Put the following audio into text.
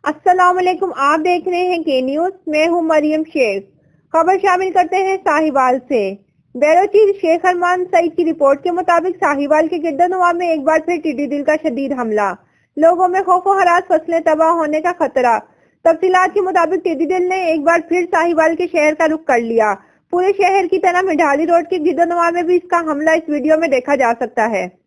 अस्सलाम वालेकुम, आप देख रहे हैं के न्यूज। मैं हूं मरियम शेख। खबर शामिल करते हैं साहिवाल से। बैरोची शेख अरमान सईद की रिपोर्ट के मुताबिक साहिवाल के गिरदनवा में एक बार फिर टिड्डी दिल का शदीद हमला। लोगों में खौफो हरास, फसलें तबाह होने का खतरा। तफसीलात के मुताबिक टिड्डी दिल ने एक बार फिर साहिवाल के शहर का रुख कर लिया। पूरे शहर की तरह मिठाली रोड के गिरदनवा में भी इसका हमला इस वीडियो में देखा जा सकता है।